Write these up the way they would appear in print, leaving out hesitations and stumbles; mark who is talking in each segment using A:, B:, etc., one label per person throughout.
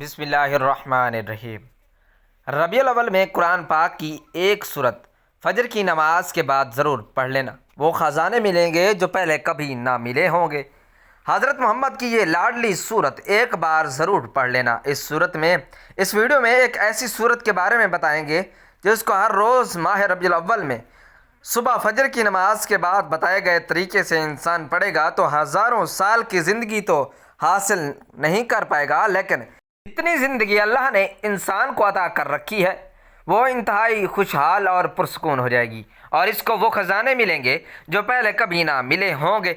A: بسم اللہ الرحمن الرحیم۔ ربیع الاول میں قرآن پاک کی ایک صورت فجر کی نماز کے بعد ضرور پڑھ لینا، وہ خزانے ملیں گے جو پہلے کبھی نہ ملے ہوں گے۔ حضرت محمد کی یہ لاڈلی صورت ایک بار ضرور پڑھ لینا۔ اس ویڈیو میں ایک ایسی صورت کے بارے میں بتائیں گے جس کو ہر روز ماہ ربیع الاول میں صبح فجر کی نماز کے بعد بتائے گئے طریقے سے انسان پڑھے گا تو ہزاروں سال کی زندگی تو حاصل نہیں کر پائے گا، لیکن اتنی زندگی اللہ نے انسان کو عطا کر رکھی ہے وہ انتہائی خوشحال اور پرسکون ہو جائے گی، اور اس کو وہ خزانے ملیں گے جو پہلے کبھی نہ ملے ہوں گے۔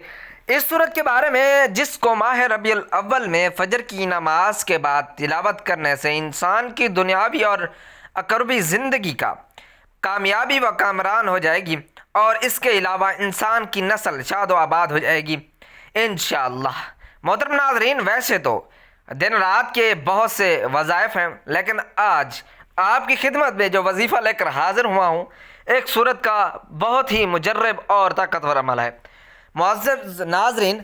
A: اس صورت کے بارے میں جس کو ماہ ربیع الاول میں فجر کی نماز کے بعد تلاوت کرنے سے انسان کی دنیاوی اور اقربی زندگی کا کامیابی و کامران ہو جائے گی، اور اس کے علاوہ انسان کی نسل شاد و آباد ہو جائے گی انشاءاللہ۔ محترم ناظرین، ویسے تو دن رات کے بہت سے وظائف ہیں، لیکن آج آپ کی خدمت میں جو وظیفہ لے کر حاضر ہوا ہوں ایک صورت کا بہت ہی مجرب اور طاقتور عمل ہے۔ معزز ناظرین،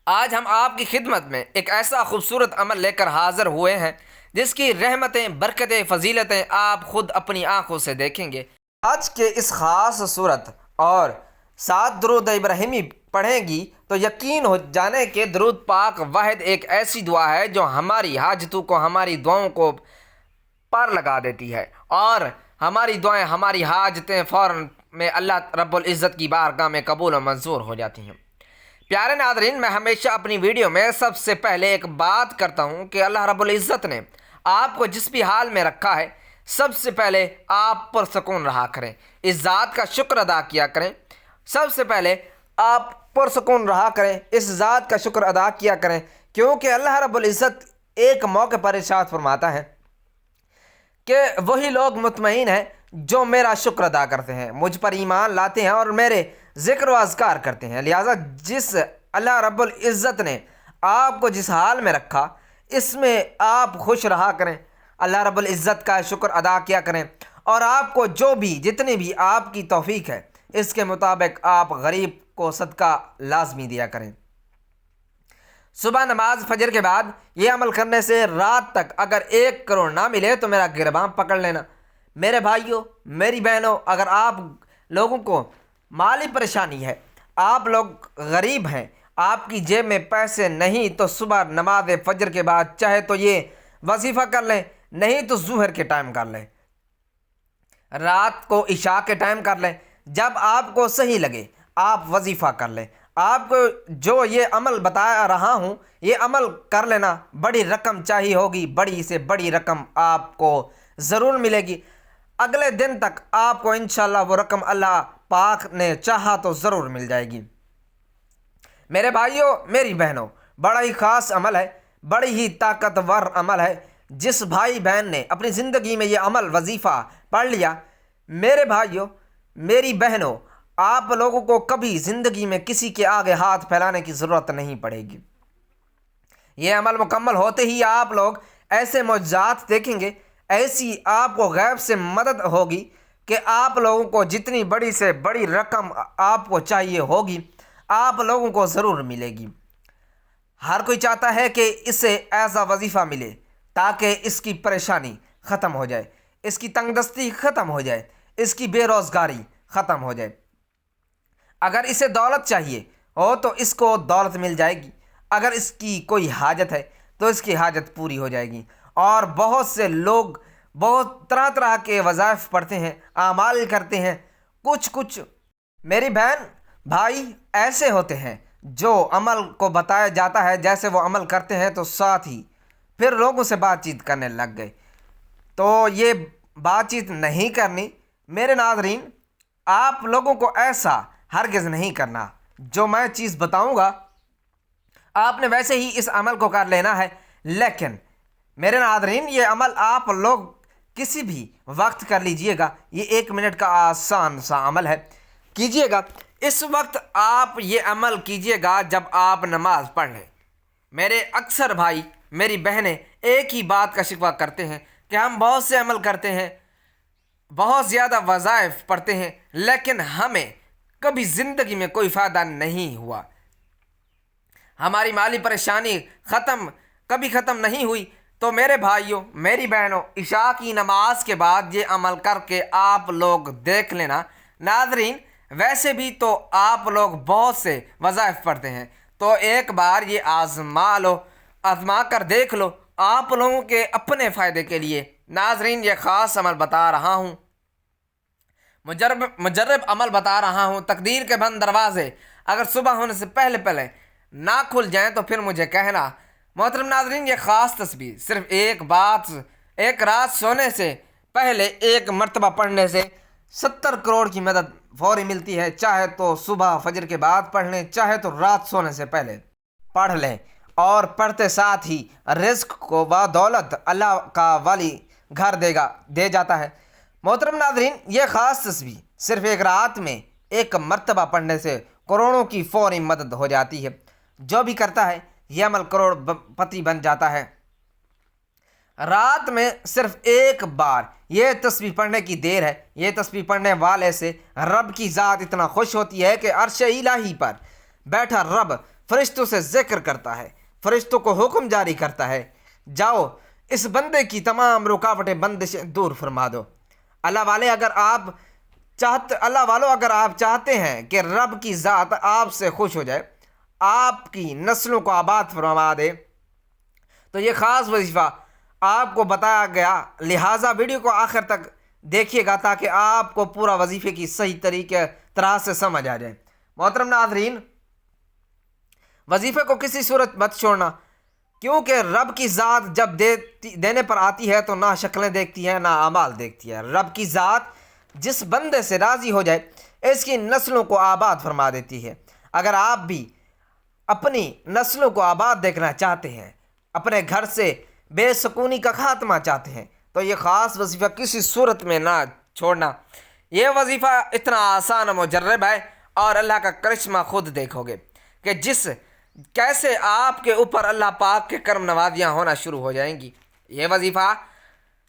A: آج ہم آپ کی خدمت میں ایک ایسا خوبصورت عمل لے کر حاضر ہوئے ہیں جس کی رحمتیں، برکتیں، فضیلتیں آپ خود اپنی آنکھوں سے دیکھیں گے۔ آج کے اس خاص صورت اور 7 درود ابراہیمی پڑھیں گی تو یقین ہو جانے کہ درود پاک واحد ایک ایسی دعا ہے جو ہماری حاجتوں کو، ہماری دعاؤں کو پار لگا دیتی ہے، اور ہماری دعائیں، ہماری حاجتیں فوراً میں اللہ رب العزت کی بارگاہ میں قبول و منظور ہو جاتی ہیں۔ پیارے ناظرین، میں ہمیشہ اپنی ویڈیو میں سب سے پہلے ایک بات کرتا ہوں کہ اللہ رب العزت نے آپ کو جس بھی حال میں رکھا ہے سب سے پہلے آپ پرسکون رہا کریں، اس ذات کا شکر ادا کیا کریں۔ سب سے پہلے آپ پرسکون رہا کریں، اس ذات کا شکر ادا کیا کریں، کیونکہ اللہ رب العزت ایک موقع پر ارشاد فرماتا ہے کہ وہی لوگ مطمئن ہیں جو میرا شکر ادا کرتے ہیں، مجھ پر ایمان لاتے ہیں اور میرے ذکر و اذکار کرتے ہیں۔ لہٰذا جس اللہ رب العزت نے آپ کو جس حال میں رکھا اس میں آپ خوش رہا کریں، اللہ رب العزت کا شکر ادا کیا کریں، اور آپ کو جو بھی جتنی بھی آپ کی توفیق ہے اس کے مطابق آپ غریب کو صدقہ لازمی دیا کریں۔ صبح نماز فجر کے بعد یہ عمل کرنے سے رات تک اگر 1 کروڑ نہ ملے تو میرا گربان پکڑ لینا۔ میرے بھائیوں، میری بہنوں، اگر آپ لوگوں کو مالی پریشانی ہے، آپ لوگ غریب ہیں، آپ کی جیب میں پیسے نہیں، تو صبح نماز فجر کے بعد چاہے تو یہ وظیفہ کر لیں، نہیں تو ظہر کے ٹائم کر لیں، رات کو عشاء کے ٹائم کر لیں، جب آپ کو صحیح لگے آپ وظیفہ کر لیں۔ آپ کو جو یہ عمل بتا رہا ہوں یہ عمل کر لینا، بڑی رقم چاہیے ہوگی، بڑی سے بڑی رقم آپ کو ضرور ملے گی۔ اگلے دن تک آپ کو انشاءاللہ وہ رقم اللہ پاک نے چاہا تو ضرور مل جائے گی۔ میرے بھائیوں، میری بہنوں، بڑا ہی خاص عمل ہے، بڑی ہی طاقتور عمل ہے۔ جس بھائی بہن نے اپنی زندگی میں یہ عمل وظیفہ پڑھ لیا، میرے بھائیوں، میری بہنوں، آپ لوگوں کو کبھی زندگی میں کسی کے آگے ہاتھ پھیلانے کی ضرورت نہیں پڑے گی۔ یہ عمل مکمل ہوتے ہی آپ لوگ ایسے معجزات دیکھیں گے، ایسی آپ کو غیب سے مدد ہوگی کہ آپ لوگوں کو جتنی بڑی سے بڑی رقم آپ کو چاہیے ہوگی آپ لوگوں کو ضرور ملے گی۔ ہر کوئی چاہتا ہے کہ اسے ایسا وظیفہ ملے تاکہ اس کی پریشانی ختم ہو جائے، اس کی تنگ دستی ختم ہو جائے، اس کی بے روزگاری ختم ہو جائے۔ اگر اسے دولت چاہیے ہو تو اس کو دولت مل جائے گی، اگر اس کی کوئی حاجت ہے تو اس کی حاجت پوری ہو جائے گی۔ اور بہت سے لوگ بہت طرح طرح کے وظائف پڑھتے ہیں، اعمال کرتے ہیں، کچھ میری بہن بھائی ایسے ہوتے ہیں جو عمل کو بتایا جاتا ہے جیسے وہ عمل کرتے ہیں تو ساتھ ہی پھر لوگوں سے بات چیت کرنے لگ گئے، تو یہ بات چیت نہیں کرنی۔ میرے ناظرین، آپ لوگوں کو ایسا ہرگز نہیں کرنا، جو میں چیز بتاؤں گا آپ نے ویسے ہی اس عمل کو کر لینا ہے، لیکن میرے ناظرین یہ عمل آپ لوگ کسی بھی وقت کر لیجئے گا، یہ 1 منٹ کا آسان سا عمل ہے، کیجئے گا۔ اس وقت آپ یہ عمل کیجئے گا جب آپ نماز پڑھ لیں۔ میرے اکثر بھائی، میری بہنیں ایک ہی بات کا شکوہ کرتے ہیں کہ ہم بہت سے عمل کرتے ہیں، بہت زیادہ وظائف پڑھتے ہیں، لیکن ہمیں کبھی زندگی میں کوئی فائدہ نہیں ہوا، ہماری مالی پریشانی کبھی ختم نہیں ہوئی، تو میرے بھائیوں، میری بہنوں، عشاء کی نماز کے بعد یہ عمل کر کے آپ لوگ دیکھ لینا۔ ناظرین، ویسے بھی تو آپ لوگ بہت سے وظائف پڑھتے ہیں، تو ایک بار یہ آزما کر دیکھ لو آپ لوگوں کے اپنے فائدے کے لیے۔ ناظرین، یہ خاص عمل بتا رہا ہوں، مجرب عمل بتا رہا ہوں۔ تقدیر کے بند دروازے اگر صبح ہونے سے پہلے پہلے نہ کھل جائیں تو پھر مجھے کہنا۔ محترم ناظرین، یہ خاص تسبیح صرف ایک رات سونے سے پہلے ایک مرتبہ پڑھنے سے 70 کروڑ کی مدد فوری ملتی ہے۔ چاہے تو صبح فجر کے بعد پڑھ لیں، چاہے تو رات سونے سے پہلے پڑھ لیں، اور پڑھتے ساتھ ہی رزق کو بدولت اللہ کا والی گھر دے جاتا ہے۔ محترم ناظرین، یہ خاص تسبیح صرف ایک رات میں ایک مرتبہ پڑھنے سے کروڑوں کی فوری مدد ہو جاتی ہے۔ جو بھی کرتا ہے یہ عمل کروڑ پتی بن جاتا ہے۔ رات میں صرف ایک بار یہ تسبیح پڑھنے کی دیر ہے۔ یہ تسبیح پڑھنے والے سے رب کی ذات اتنا خوش ہوتی ہے کہ عرش الہی پر بیٹھا رب فرشتوں سے ذکر کرتا ہے، فرشتوں کو حکم جاری کرتا ہے، جاؤ اس بندے کی تمام رکاوٹیں بندشیں دور فرما دو۔ اللہ والو، اگر آپ چاہتے ہیں کہ رب کی ذات آپ سے خوش ہو جائے، آپ کی نسلوں کو آباد فرما دے، تو یہ خاص وظیفہ آپ کو بتایا گیا، لہٰذا ویڈیو کو آخر تک دیکھیے گا تاکہ آپ کو پورا وظیفے کی صحیح طرح سے سمجھ آ جائے۔ محترم ناظرین، وظیفے کو کسی صورت مت چھوڑنا، کیونکہ رب کی ذات جب دینے پر آتی ہے تو نہ شکلیں دیکھتی ہے نہ اعمال دیکھتی ہے۔ رب کی ذات جس بندے سے راضی ہو جائے اس کی نسلوں کو آباد فرما دیتی ہے۔ اگر آپ بھی اپنی نسلوں کو آباد دیکھنا چاہتے ہیں، اپنے گھر سے بے سکونی کا خاتمہ چاہتے ہیں، تو یہ خاص وظیفہ کسی صورت میں نہ چھوڑنا۔ یہ وظیفہ اتنا آسان و مجرب ہے، اور اللہ کا کرشمہ خود دیکھو گے کہ کیسے آپ کے اوپر اللہ پاک کے کرم نوازیاں ہونا شروع ہو جائیں گی۔ یہ وظیفہ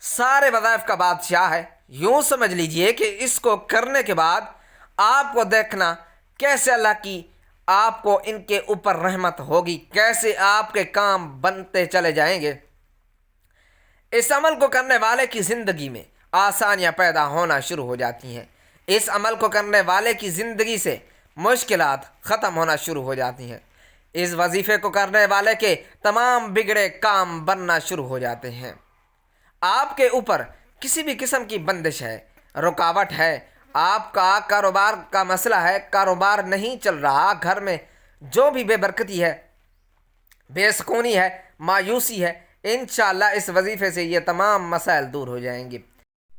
A: سارے وظائف کا بادشاہ ہے۔ یوں سمجھ لیجئے کہ اس کو کرنے کے بعد آپ کو دیکھنا کیسے اللہ کی آپ کو ان کے اوپر رحمت ہوگی، کیسے آپ کے کام بنتے چلے جائیں گے۔ اس عمل کو کرنے والے کی زندگی میں آسانیاں پیدا ہونا شروع ہو جاتی ہیں۔ اس عمل کو کرنے والے کی زندگی سے مشکلات ختم ہونا شروع ہو جاتی ہیں۔ اس وظیفے کو کرنے والے کے تمام بگڑے کام بننا شروع ہو جاتے ہیں۔ آپ کے اوپر کسی بھی قسم کی بندش ہے، رکاوٹ ہے، آپ کا کاروبار کا مسئلہ ہے، کاروبار نہیں چل رہا، گھر میں جو بھی بے برکتی ہے، بے سکونی ہے، مایوسی ہے، انشاءاللہ اس وظیفے سے یہ تمام مسائل دور ہو جائیں گے۔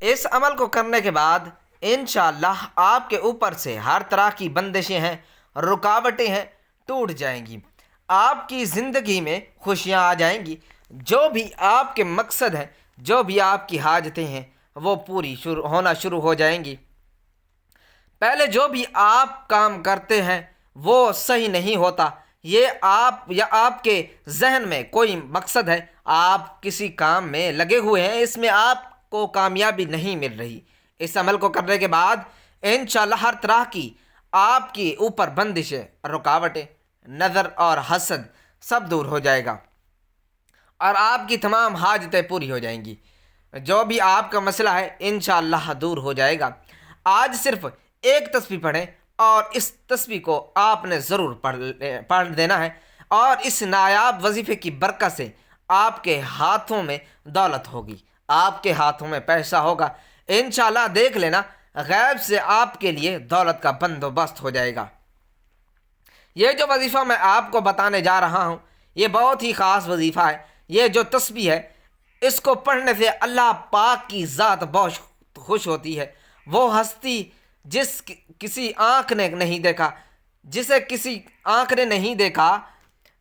A: اس عمل کو کرنے کے بعد انشاءاللہ آپ کے اوپر سے ہر طرح کی بندشیں ہیں، رکاوٹیں ہیں، ٹوٹ جائیں گی۔ آپ کی زندگی میں خوشیاں آ جائیں گی۔ جو بھی آپ کے مقصد ہیں، جو بھی آپ کی حاجتیں ہیں، وہ پوری ہونا شروع ہو جائیں گی۔ پہلے جو بھی آپ کام کرتے ہیں وہ صحیح نہیں ہوتا، آپ کے ذہن میں کوئی مقصد ہے، آپ کسی کام میں لگے ہوئے ہیں، اس میں آپ کو کامیابی نہیں مل رہی۔ اس عمل کو کرنے کے بعد انشاءاللہ ہر طرح کی آپ کے اوپر بندشیں، رکاوٹیں، نظر اور حسد سب دور ہو جائے گا، اور آپ کی تمام حاجتیں پوری ہو جائیں گی۔ جو بھی آپ کا مسئلہ ہے انشاءاللہ دور ہو جائے گا۔ آج صرف ایک تسبیح پڑھیں، اور اس تسبیح کو آپ نے ضرور پڑھ دینا ہے، اور اس نایاب وظیفے کی برکت سے آپ کے ہاتھوں میں دولت ہوگی، آپ کے ہاتھوں میں پیسہ ہوگا۔ انشاءاللہ دیکھ لینا غیب سے آپ کے لیے دولت کا بندوبست ہو جائے گا۔ یہ جو وظیفہ میں آپ کو بتانے جا رہا ہوں یہ بہت ہی خاص وظیفہ ہے۔ یہ جو تسبیح ہے اس کو پڑھنے سے اللہ پاک کی ذات بہت خوش ہوتی ہے۔ وہ ہستی کسی آنکھ نے نہیں دیکھا، جسے کسی آنکھ نے نہیں دیکھا،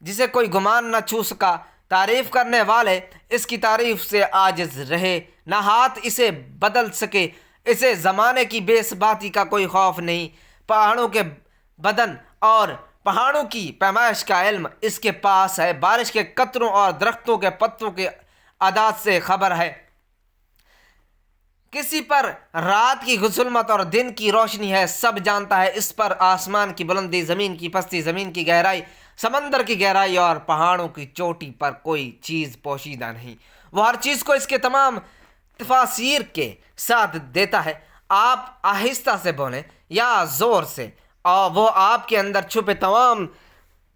A: جسے کوئی گمان نہ چھو سکا، تعریف کرنے والے اس کی تعریف سے عاجز رہے، نہ ہاتھ اسے بدل سکے، اسے زمانے کی بے ثباتی کا کوئی خوف نہیں۔ پہاڑوں کے بدن اور پہاڑوں کی پیمائش کا علم اس کے پاس ہے، بارش کے قطروں اور درختوں کے پتوں کے اعداد سے خبر ہے۔ کسی پر رات کی ظلمت اور دن کی روشنی ہے، سب جانتا ہے۔ اس پر آسمان کی بلندی، زمین کی پستی، زمین کی گہرائی، سمندر کی گہرائی اور پہاڑوں کی چوٹی پر کوئی چیز پوشیدہ نہیں، وہ ہر چیز کو اس کے تمام تفاسیر کے ساتھ دیتا ہے۔ آپ آہستہ سے بولیں یا زور سے، اور وہ آپ کے اندر چھپے تمام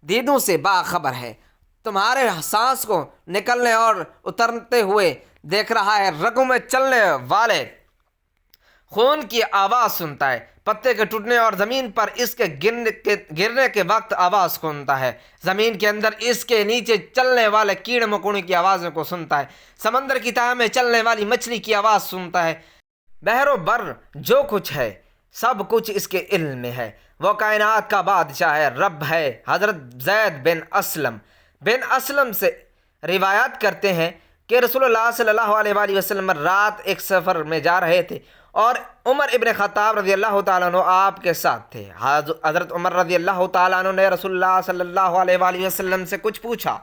A: دیدوں سے باخبر ہے، تمہارے سانس کو نکلنے اور اترتے ہوئے دیکھ رہا ہے، رگوں میں چلنے والے خون کی آواز سنتا ہے، پتے کے ٹوٹنے اور زمین پر اس کے گرنے کے وقت آواز سنتا ہے، زمین کے اندر اس کے نیچے چلنے والے کیڑے مکوڑے کی آوازوں کو سنتا ہے، سمندر کی تہہ میں چلنے والی مچھلی کی آواز سنتا ہے، بحر و بر جو کچھ ہے سب کچھ اس کے علم میں ہے، وہ کائنات کا بادشاہ ہے، رب ہے۔ حضرت زید بن اسلم سے روایت کرتے ہیں کہ رسول اللہ صلی اللہ علیہ وآلہ وسلم رات ایک سفر میں جا رہے تھے اور عمر ابن خطاب رضی اللہ تعالیٰ عنہ آپ کے ساتھ تھے۔ حضرت عمر رضی اللہ تعالیٰ عنہ نے رسول اللہ صلی اللہ علیہ وآلہ وسلم سے کچھ پوچھا،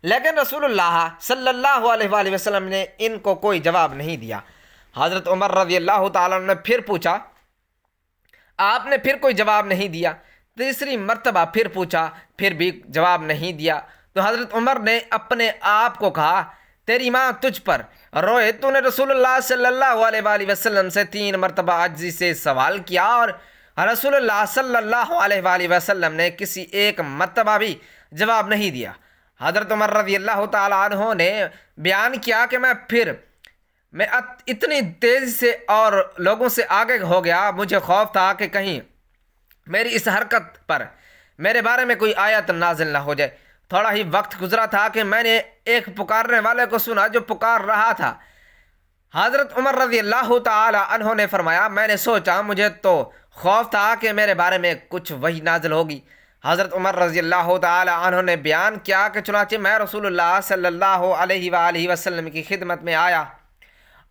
A: لیکن رسول اللہ صلی اللہ علیہ وآلہ وسلم نے ان کو کوئی جواب نہیں دیا۔ حضرت عمر رضی اللہ تعالیٰ عنہ نے پھر پوچھا، آپ نے پھر کوئی جواب نہیں دیا۔ تیسری مرتبہ پھر پوچھا، پھر بھی جواب نہیں دیا۔ تو حضرت عمر نے اپنے آپ کو کہا، تیری ماں تجھ پر روئے، تو نے رسول اللہ صلی اللہ علیہ وآلہ وسلم سے 3 مرتبہ عاجزی سے سوال کیا اور رسول اللہ صلی اللہ علیہ وآلہ وسلم نے کسی ایک مرتبہ بھی جواب نہیں دیا۔ حضرت عمر رضی اللہ تعالیٰ عنہ نے بیان کیا کہ میں اتنی تیزی سے اور لوگوں سے آگے ہو گیا، مجھے خوف تھا کہ کہیں میری اس حرکت پر میرے بارے میں کوئی آیت نازل نہ ہو جائے۔ تھوڑا ہی وقت گزرا تھا کہ میں نے ایک پکارنے والے کو سنا جو پکار رہا تھا۔ حضرت عمر رضی اللہ تعالی عنہ نے فرمایا، میں نے سوچا مجھے تو خوف تھا کہ میرے بارے میں کچھ وحی نازل ہوگی۔ حضرت عمر رضی اللہ تعالی عنہ نے بیان کیا کہ چنانچہ میں رسول اللہ صلی اللہ علیہ وآلہ وسلم کی خدمت میں آیا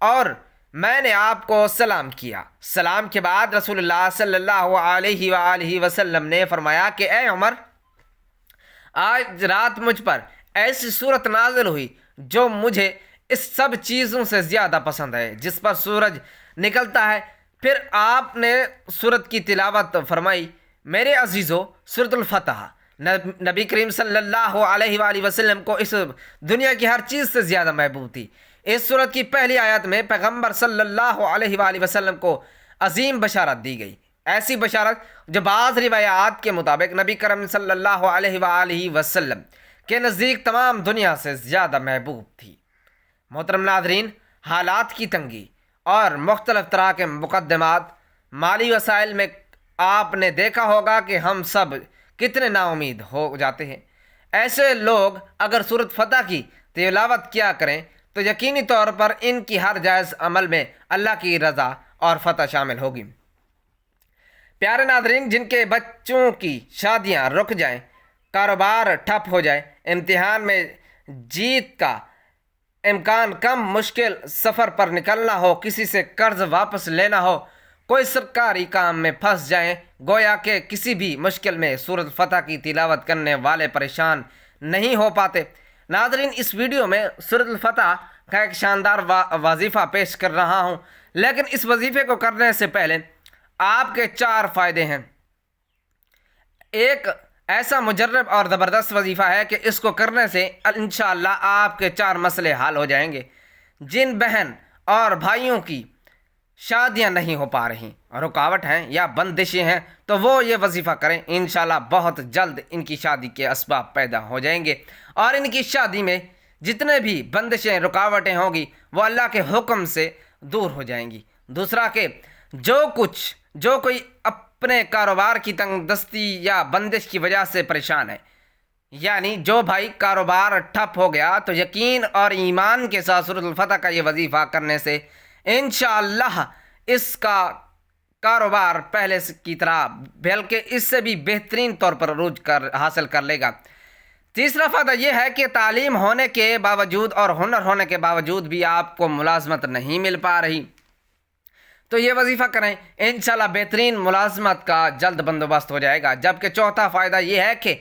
A: اور میں نے آپ کو سلام کیا۔ سلام کے بعد رسول اللہ صلی اللہ علیہ وآلہ وسلم نے فرمایا کہ اے عمر، آج رات مجھ پر ایسی صورت نازل ہوئی جو مجھے اس سب چیزوں سے زیادہ پسند ہے، جس پر سورج نکلتا ہے۔ پھر آپ نے سورت کی تلاوت فرمائی۔ میرے عزیزو، سورۃ الفتح نبی کریم صلی اللہ علیہ وآلہ وسلم کو اس دنیا کی ہر چیز سے زیادہ محبوب تھی۔ اس سورت کی پہلی آیت میں پیغمبر صلی اللہ علیہ وآلہ وسلم کو عظیم بشارت دی گئی، ایسی بشارت جو بعض روایات کے مطابق نبی کریم صلی اللہ علیہ وآلہ وسلم کے نزدیک تمام دنیا سے زیادہ محبوب تھی۔ محترم ناظرین، حالات کی تنگی اور مختلف طرح کے مقدمات، مالی وسائل میں آپ نے دیکھا ہوگا کہ ہم سب کتنے نا امید ہو جاتے ہیں۔ ایسے لوگ اگر سورۃ فتح کی تلاوت کیا کریں تو یقینی طور پر ان کی ہر جائز عمل میں اللہ کی رضا اور فتح شامل ہوگی۔ پیارے ناظرین، جن کے بچوں کی شادیاں رک جائیں، کاروبار ٹھپ ہو جائے، امتحان میں جیت کا امکان کم، مشکل سفر پر نکلنا ہو، کسی سے قرض واپس لینا ہو، کوئی سرکاری کام میں پھنس جائیں، گویا کہ کسی بھی مشکل میں سورۃ فتح کی تلاوت کرنے والے پریشان نہیں ہو پاتے۔ ناظرین، اس ویڈیو میں سورۃ الفتح کا ایک شاندار وظیفہ پیش کر رہا ہوں، لیکن اس وظیفے کو کرنے سے پہلے آپ کے 4 فائدے ہیں۔ ایک ایسا مجرب اور زبردست وظیفہ ہے کہ اس کو کرنے سے انشاءاللہ آپ کے 4 مسئلے حل ہو جائیں گے۔ جن بہن اور بھائیوں کی شادیاں نہیں ہو پا رہی، رکاوٹ ہیں یا بندشیں ہیں، تو وہ یہ وظیفہ کریں، انشاءاللہ بہت جلد ان کی شادی کے اسباب پیدا ہو جائیں گے اور ان کی شادی میں جتنے بھی بندشیں، رکاوٹیں ہوں گی وہ اللہ کے حکم سے دور ہو جائیں گی۔ دوسرا کہ جو کوئی اپنے کاروبار کی تنگ دستی یا بندش کی وجہ سے پریشان ہے، یعنی جو بھائی کاروبار ٹھپ ہو گیا، تو یقین اور ایمان کے ساتھ سورۃ الفتح کا یہ وظیفہ کرنے سے انشاءاللہ اس کا کاروبار پہلے کی طرح بلکہ اس سے بھی بہترین طور پر عروج حاصل کر لے گا۔ تیسرا فائدہ یہ ہے کہ تعلیم ہونے کے باوجود اور ہنر ہونے کے باوجود بھی آپ کو ملازمت نہیں مل پا رہی، تو یہ وظیفہ کریں، انشاءاللہ بہترین ملازمت کا جلد بندوبست ہو جائے گا۔ جبکہ چوتھا فائدہ یہ ہے کہ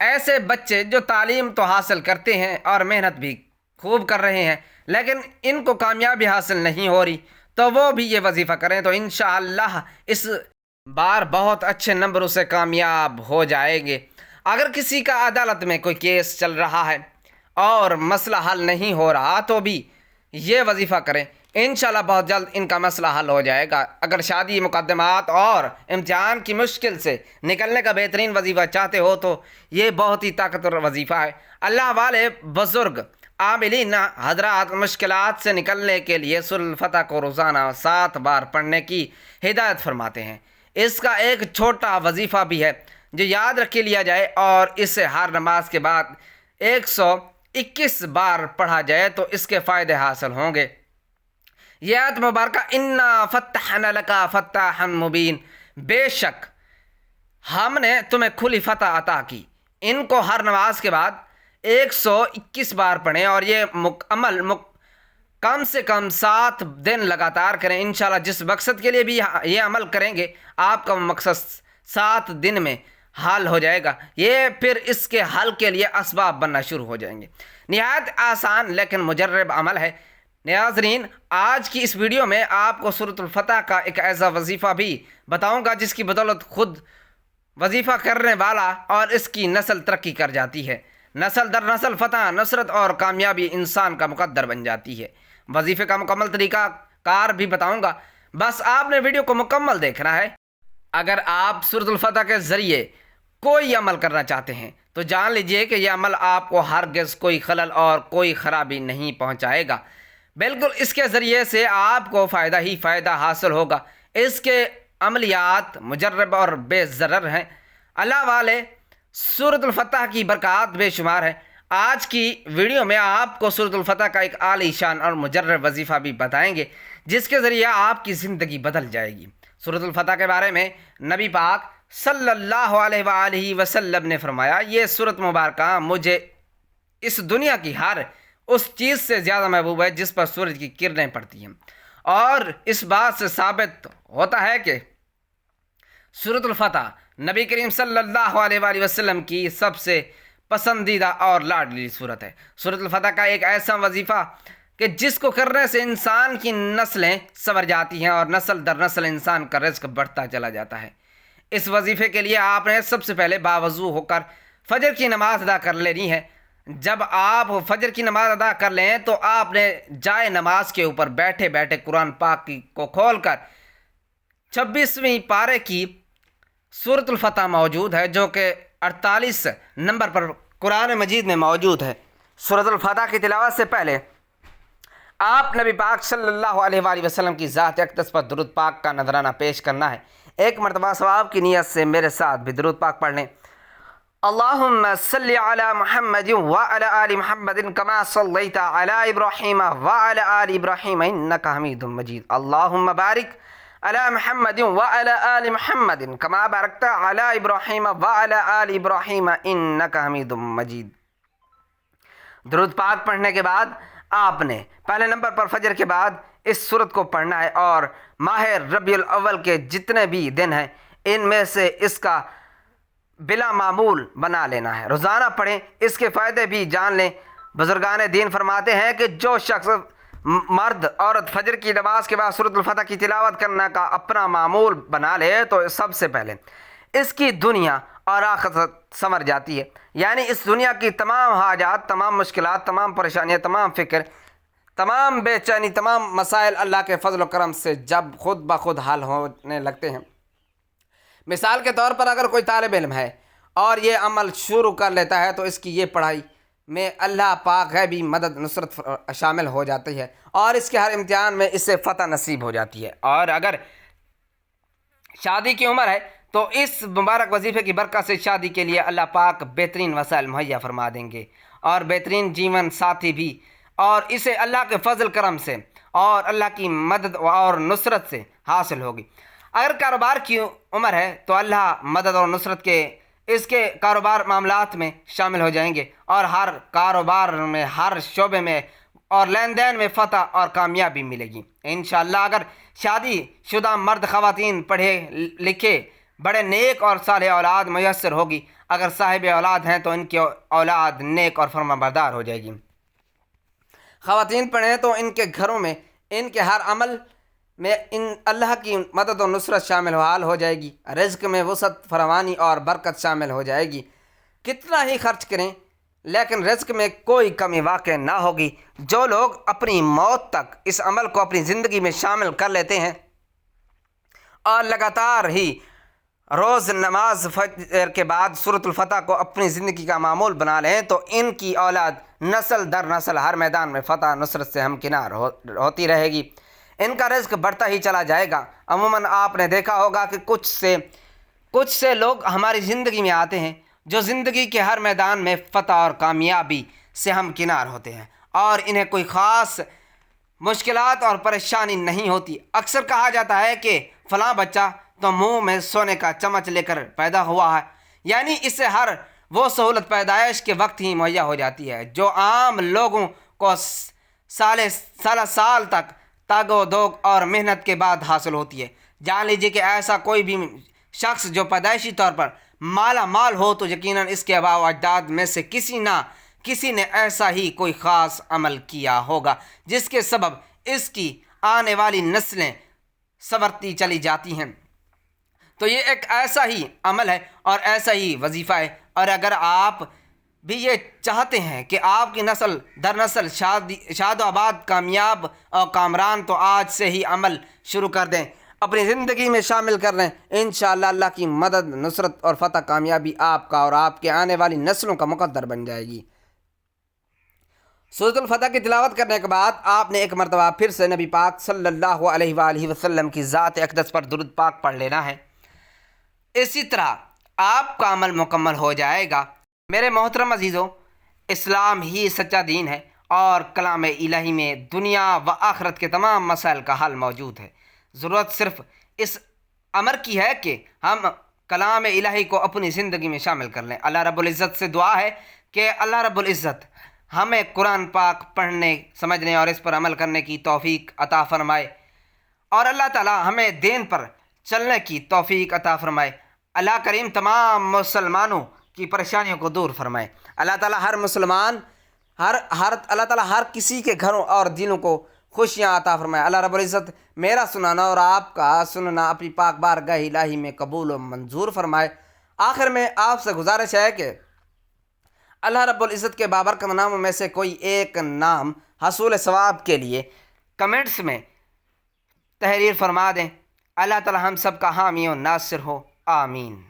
A: ایسے بچے جو تعلیم تو حاصل کرتے ہیں اور محنت بھی خوب کر رہے ہیں لیکن ان کو کامیابی حاصل نہیں ہو رہی، تو وہ بھی یہ وظیفہ کریں تو انشاءاللہ اس بار بہت اچھے نمبروں سے کامیاب ہو جائیں گے۔ اگر کسی کا عدالت میں کوئی کیس چل رہا ہے اور مسئلہ حل نہیں ہو رہا تو بھی یہ وظیفہ کریں، انشاءاللہ بہت جلد ان کا مسئلہ حل ہو جائے گا۔ اگر شادی، مقدمات اور امتحان کی مشکل سے نکلنے کا بہترین وظیفہ چاہتے ہو تو یہ بہت ہی طاقتور وظیفہ ہے۔ اللہ والے بزرگ عاملین حضرات مشکلات سے نکلنے کے لیے سورۃ الفتح کو روزانہ 7 بار پڑھنے کی ہدایت فرماتے ہیں۔ اس کا ایک چھوٹا وظیفہ بھی ہے جو یاد رکھ لیا جائے اور اسے ہر نماز کے بعد 121 بار پڑھا جائے تو اس کے فائدے حاصل ہوں گے۔ یہ آیت مبارکہ انا فتحنا لک فتحا مبین، بے شک ہم نے تمہیں کھلی فتح عطا کی، ان کو ہر نماز کے بعد 121 بار پڑھیں اور یہ کم سے کم 7 دن لگاتار کریں۔ انشاءاللہ جس مقصد کے لیے بھی یہ عمل کریں گے آپ کا مقصد 7 دن میں حل ہو جائے گا۔ یہ پھر اس کے حل کے لیے اسباب بننا شروع ہو جائیں گے۔ نہایت آسان لیکن مجرب عمل ہے۔ ناظرین، آج کی اس ویڈیو میں آپ کو سورۃ الفتح کا ایک ایسا وظیفہ بھی بتاؤں گا جس کی بدولت خود وظیفہ کرنے والا اور اس کی نسل ترقی کر جاتی ہے۔ نسل در نسل فتح، نصرت اور کامیابی انسان کا مقدر بن جاتی ہے۔ وظیفے کا مکمل طریقہ کار بھی بتاؤں گا، بس آپ نے ویڈیو کو مکمل دیکھنا ہے۔ اگر آپ سورۃ الفتح کے ذریعے کوئی عمل کرنا چاہتے ہیں تو جان لیجئے کہ یہ عمل آپ کو ہرگز کوئی خلل اور کوئی خرابی نہیں پہنچائے گا، بالکل اس کے ذریعے سے آپ کو فائدہ ہی فائدہ حاصل ہوگا۔ اس کے عملیات مجرب اور بے ضرر ہیں۔ اللہ والے سورۃ الفتح کی برکات بے شمار ہیں۔ آج کی ویڈیو میں آپ کو سورۃ الفتح کا ایک عالی شان اور مجرب وظیفہ بھی بتائیں گے جس کے ذریعے آپ کی زندگی بدل جائے گی۔ سورۃ الفتح کے بارے میں نبی پاک صلی اللہ علیہ وآلہ وسلم نے فرمایا، یہ سورۃ مبارکہ مجھے اس دنیا کی ہر اس چیز سے زیادہ محبوب ہے جس پر سورج کی کرنیں پڑتی ہیں، اور اس بات سے ثابت ہوتا ہے کہ سورۃ الفتح نبی کریم صلی اللہ علیہ وآلہ وسلم کی سب سے پسندیدہ اور لاڈلی صورت ہے۔ سورۃ الفتح کا ایک ایسا وظیفہ کہ جس کو کرنے سے انسان کی نسلیں سنور جاتی ہیں اور نسل در نسل انسان کا رزق بڑھتا چلا جاتا ہے۔ اس وظیفے کے لیے آپ نے سب سے پہلے باوضو ہو کر فجر کی نماز ادا کر لینی ہے۔ جب آپ فجر کی نماز ادا کر لیں تو آپ نے جائے نماز کے اوپر بیٹھے بیٹھے قرآن پاک کو کھول کر 26ویں پارے کی سورۃ الفتح موجود ہے جو کہ 48 نمبر پر قرآن مجید میں موجود ہے۔ سورۃ الفتح کی تلاوت سے پہلے آپ نبی پاک صلی اللہ علیہ وآلہ وسلم کی ذات اقدس پر درود پاک کا نذرانہ پیش کرنا ہے۔ ایک مرتبہ ثواب کی نیت سے میرے ساتھ بھی درود پاک پڑھ لیں۔ اللہم صلی علی محمد وعلی آل محمد کما صلیت علی ابراہیم وعلی آل ابراہیم انکا حمید مجید۔ اللہم بارک علی محمد وعلی آل محمد کما بارکت علی ابراہیم وعلی آل ابراہیم انکا حمید مجید۔ درود پاک پڑھنے کے بعد آپ نے پہلے نمبر پر فجر کے بعد اس سورت کو پڑھنا ہے اور ماہ ربیع الاول کے جتنے بھی دن ہیں ان میں سے اس کا بلا معمول بنا لینا ہے، روزانہ پڑھیں، اس کے فائدے بھی جان لیں۔ بزرگان دین فرماتے ہیں کہ جو شخص مرد عورت فجر کی نماز کے بعد سورۃ الفتح کی تلاوت کرنے کا اپنا معمول بنا لے تو سب سے پہلے اس کی دنیا اور آخرت سنور جاتی ہے، یعنی اس دنیا کی تمام حاجات، تمام مشکلات، تمام پریشانیاں، تمام فکر، تمام بے چینی، تمام مسائل اللہ کے فضل و کرم سے جب خود بخود حل ہونے لگتے ہیں۔ مثال کے طور پر اگر کوئی طالب علم ہے اور یہ عمل شروع کر لیتا ہے تو اس کی یہ پڑھائی میں اللہ پاک غیبی مدد نصرت شامل ہو جاتی ہے اور اس کے ہر امتحان میں اس سے فتح نصیب ہو جاتی ہے۔ اور اگر شادی کی عمر ہے تو اس مبارک وظیفے کی برکت سے شادی کے لیے اللہ پاک بہترین وسائل مہیا فرما دیں گے اور بہترین جیون ساتھی بھی، اور اسے اللہ کے فضل کرم سے اور اللہ کی مدد اور نصرت سے حاصل ہوگی۔ اگر کاروبار کی عمر ہے تو اللہ مدد اور نصرت کے اس کے کاروبار معاملات میں شامل ہو جائیں گے اور ہر کاروبار میں، ہر شعبے میں اور لین دین میں فتح اور کامیابی ملے گی انشاءاللہ۔ اگر شادی شدہ مرد خواتین پڑھے لکھے بڑے نیک اور صالح اولاد میسر ہوگی، اگر صاحب اولاد ہیں تو ان کی اولاد نیک اور فرما بردار ہو جائے گی۔ خواتین پڑھیں تو ان کے گھروں میں ان کے ہر عمل میں ان اللہ کی مدد و نصرت شامل حال ہو جائے گی، رزق میں وسعت، فراوانی اور برکت شامل ہو جائے گی۔ کتنا ہی خرچ کریں لیکن رزق میں کوئی کمی واقع نہ ہوگی۔ جو لوگ اپنی موت تک اس عمل کو اپنی زندگی میں شامل کر لیتے ہیں اور لگاتار ہی روز نماز فجر کے بعد سورۃ الفتح کو اپنی زندگی کا معمول بنا لیں تو ان کی اولاد نسل در نسل ہر میدان میں فتح نصرت سے ہمکنار ہوتی رہے گی۔ ان کا رزق بڑھتا ہی چلا جائے گا۔ عموماً آپ نے دیکھا ہوگا کہ کچھ سے لوگ ہماری زندگی میں آتے ہیں جو زندگی کے ہر میدان میں فتح اور کامیابی سے ہمکنار ہوتے ہیں اور انہیں کوئی خاص مشکلات اور پریشانی نہیں ہوتی۔ اکثر کہا جاتا ہے کہ فلاں بچہ تو منہ میں سونے کا چمچ لے کر پیدا ہوا ہے، یعنی اس سے ہر وہ سہولت پیدائش کے وقت ہی مہیا ہو جاتی ہے جو عام لوگوں کو سال تک تگ و دوگ اور محنت کے بعد حاصل ہوتی ہے۔ جان لیجیے کہ ایسا کوئی بھی شخص جو پیدائشی طور پر مالا مال ہو تو یقیناً اس کے آباء و اجداد میں سے کسی نے ایسا ہی کوئی خاص عمل کیا ہوگا جس کے سبب اس کی آنے والی نسلیں سنورتی چلی جاتی ہیں۔ تو یہ ایک ایسا ہی عمل ہے اور ایسا ہی وظیفہ ہے، اور اگر آپ بھی یہ چاہتے ہیں کہ آپ کی نسل در نسل شاد و آباد کامیاب اور کامران تو آج سے ہی عمل شروع کر دیں، اپنی زندگی میں شامل کر لیں۔ انشاءاللہ اللہ کی مدد، نصرت اور فتح کامیابی آپ کا اور آپ کے آنے والی نسلوں کا مقدر بن جائے گی۔ سورۃ الفتح کی تلاوت کرنے کے بعد آپ نے ایک مرتبہ پھر سے نبی پاک صلی اللہ علیہ وآلہ وسلم کی ذات اقدس پر درود پاک پڑھ لینا ہے۔ اسی طرح آپ کا عمل مکمل ہو جائے گا۔ میرے محترم عزیزوں، اسلام ہی سچا دین ہے اور کلام الہی میں دنیا و آخرت کے تمام مسائل کا حل موجود ہے۔ ضرورت صرف اس امر کی ہے کہ ہم کلام الہی کو اپنی زندگی میں شامل کر لیں۔ اللہ رب العزت سے دعا ہے کہ اللہ رب العزت ہمیں قرآن پاک پڑھنے، سمجھنے اور اس پر عمل کرنے کی توفیق عطا فرمائے، اور اللہ تعالی ہمیں دین پر چلنے کی توفیق عطا فرمائے۔ اللہ کریم تمام مسلمانوں کی پریشانیوں کو دور فرمائے۔ اللہ تعالی اللہ تعالی ہر کسی کے گھروں اور دلوں کو خوشیاں عطا فرمائے۔ اللہ رب العزت میرا سنانا اور آپ کا سننا اپنی پاک بارگاہ الہی میں قبول و منظور فرمائے۔ آخر میں آپ سے گزارش ہے کہ اللہ رب العزت کے بابرکت ناموں میں سے کوئی ایک نام حصول ثواب کے لیے کمنٹس میں تحریر فرما دیں۔ اللہ تعالی ہم سب کا حامی و ناصر ہو، آمین۔